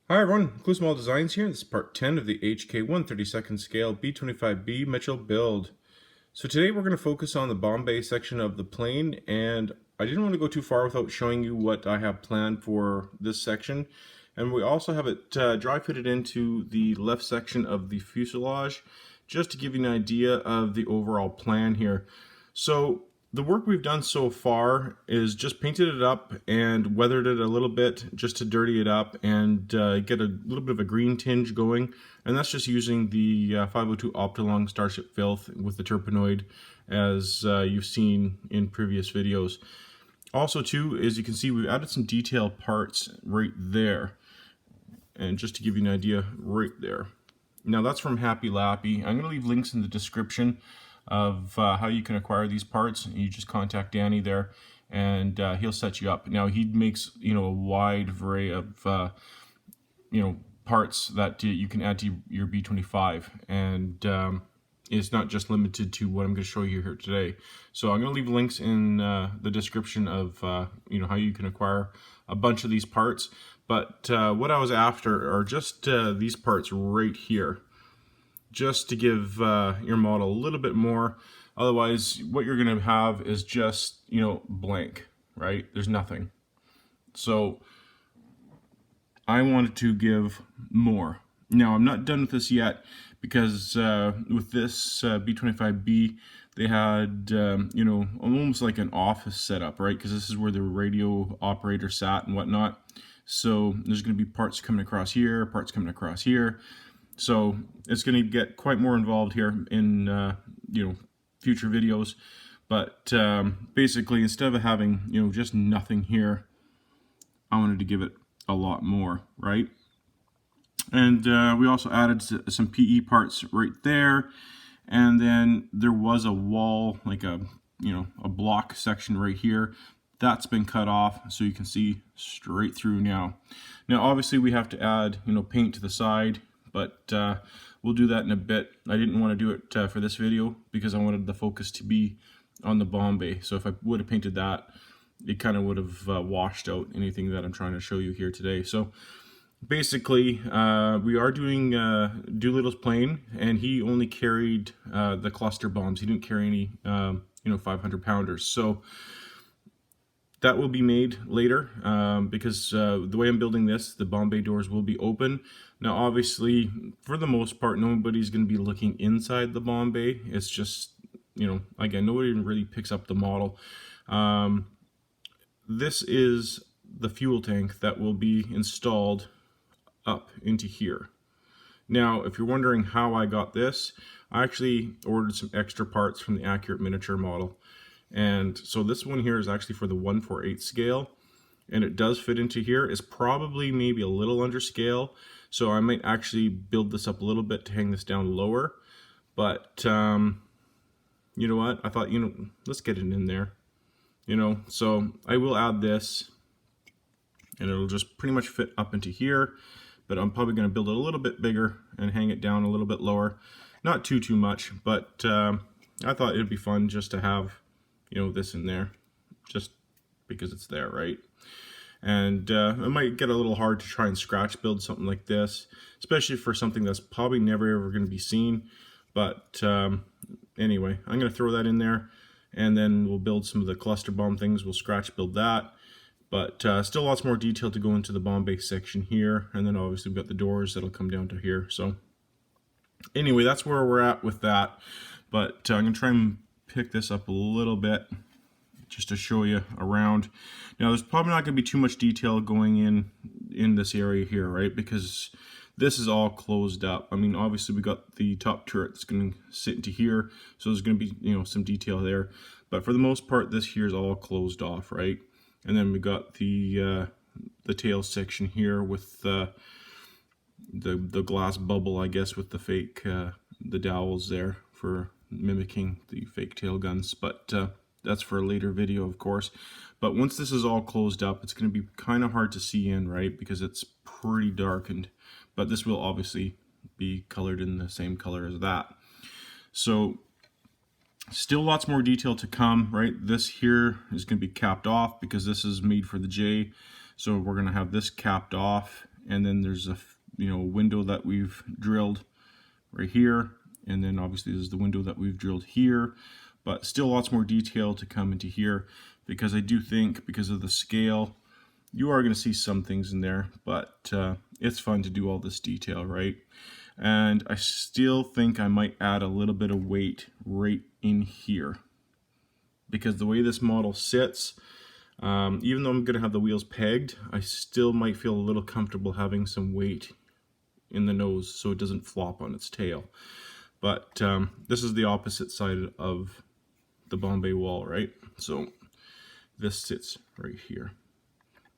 Hi everyone, Clue Small Designs here. This is part 10 of the HK 1/32nd scale B-25B Mitchell build. So today we're going to focus on the bombay section of the plane, and I didn't want to go too far without showing you what I have planned for this section. And we also have it dry fitted into the left section of the fuselage, just to give you an idea of the overall plan here. So the work we've done so far is just painted it up and weathered it a little bit just to dirty it up and get a little bit of a green tinge going. And that's just using the 502 Optilong Starship Filth with the Turpenoid, as you've seen in previous videos. Also too, as you can see, we've added some detail parts right there. And just to give you an idea, right there. Now that's from Happy Lappy. I'm going to leave links in the description of how you can acquire these parts. You just contact Danny there, and he'll set you up. Now he makes a wide array of parts that you can add to your B-25, and it's not just limited to what I'm going to show you here today. So I'm going to leave links in the description of how you can acquire a bunch of these parts. But what I was after are just these parts right here, just to give your model a little bit more. Otherwise, what you're going to have is just, blank, right? There's nothing. So I wanted to give more. Now, I'm not done with this yet, because with this B-25B, they had, almost like an office setup, right? Because this is where the radio operator sat and whatnot. So there's going to be parts coming across here, parts coming across here. So it's going to get quite more involved here in future videos. But basically, instead of having just nothing here, I wanted to give it a lot more, right? And we also added some PE parts right there, and then there was a wall, like a block section right here. That's been cut off, so you can see straight through now. Now, obviously, we have to add paint to the side, but we'll do that in a bit. I didn't want to do it for this video because I wanted the focus to be on the bombay. So if I would have painted that, it kind of would have washed out anything that I'm trying to show you here today. So basically, we are doing Doolittle's plane, and he only carried the cluster bombs. He didn't carry any 500-pounders. So that will be made later, because the way I'm building this, the bombay doors will be open. Now, obviously, for the most part, nobody's going to be looking inside the bombay. It's just, again, nobody really picks up the model. This is the fuel tank that will be installed up into here. Now, if you're wondering how I got this, I actually ordered some extra parts from the Accurate Miniature model. And so this one here is actually for the 1/4/8 scale, and it does fit into here. It's probably maybe a little under scale, so I might actually build this up a little bit to hang this down lower. But you know what? I thought, let's get it in there. So I will add this, and it'll just pretty much fit up into here. But I'm probably going to build it a little bit bigger and hang it down a little bit lower. Not too much, but I thought it'd be fun just to have this in there, just because it's there, right? And it might get a little hard to try and scratch build something like this, especially for something that's probably never ever going to be seen. But anyway, I'm going to throw that in there, and then we'll build some of the cluster bomb things. We'll scratch build that, but still lots more detail to go into the bombay section here. And then obviously we've got the doors that'll come down to here. So anyway, that's where we're at with that. But I'm going to try and pick this up a little bit just to show you around. Now, there's probably not going to be too much detail going in this area here, right? Because this is all closed up. I mean, obviously we got the top turret that's going to sit into here, so there's going to be some detail there. But for the most part, this here is all closed off, right? And then we got the tail section here with the glass bubble, I guess, with the fake the dowels there for mimicking the fake tail guns. But that's for a later video, of course. But once this is all closed up, it's going to be kind of hard to see in, right? Because it's pretty darkened. But this will obviously be colored in the same color as that. So still lots more detail to come, right? This here is going to be capped off because this is made for the J. So we're going to have this capped off, and then there's a window that we've drilled right here, and then obviously there's the window that we've drilled here, but still lots more detail to come into here, because I do think because of the scale you are going to see some things in there, but it's fun to do all this detail, right? And I still think I might add a little bit of weight right in here, because the way this model sits, even though I'm going to have the wheels pegged, I still might feel a little comfortable having some weight in the nose so it doesn't flop on its tail. But this is the opposite side of the Bombay wall, right? So this sits right here.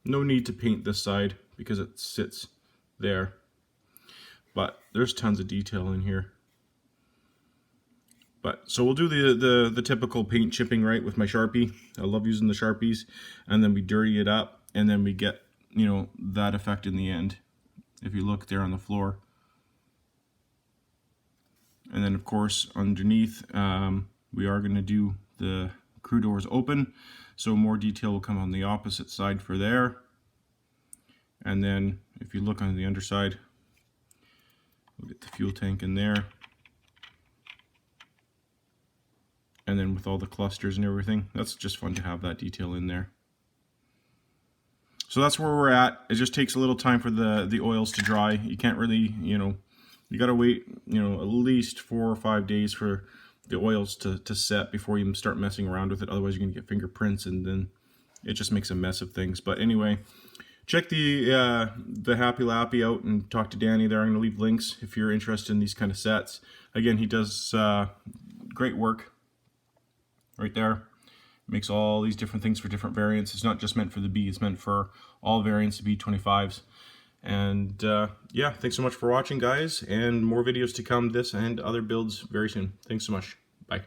No need to paint this side because it sits there, but there's tons of detail in here. But so we'll do the typical paint chipping, right, with my Sharpie. I love using the Sharpies, and then we dirty it up, and then we get that effect in the end. If you look there on the floor, and then of course underneath we are going to do the crew doors open, so more detail will come on the opposite side for there. And then if you look on the underside, we'll get the fuel tank in there, and then with all the clusters and everything, that's just fun to have that detail in there. So that's where we're at. It just takes a little time for the oils to dry. You can't really, you gotta wait, at least 4 or 5 days for the oils to set before you start messing around with it. Otherwise you're gonna get fingerprints, and then it just makes a mess of things. But anyway, check the Happy Lappy out and talk to Danny there. I'm gonna leave links if you're interested in these kind of sets. Again, he does great work right there. Makes all these different things for different variants. It's not just meant for the B, it's meant for all variants of B-25s. And yeah, thanks so much for watching, guys, and more videos to come, this and other builds very soon. Thanks so much. Bye.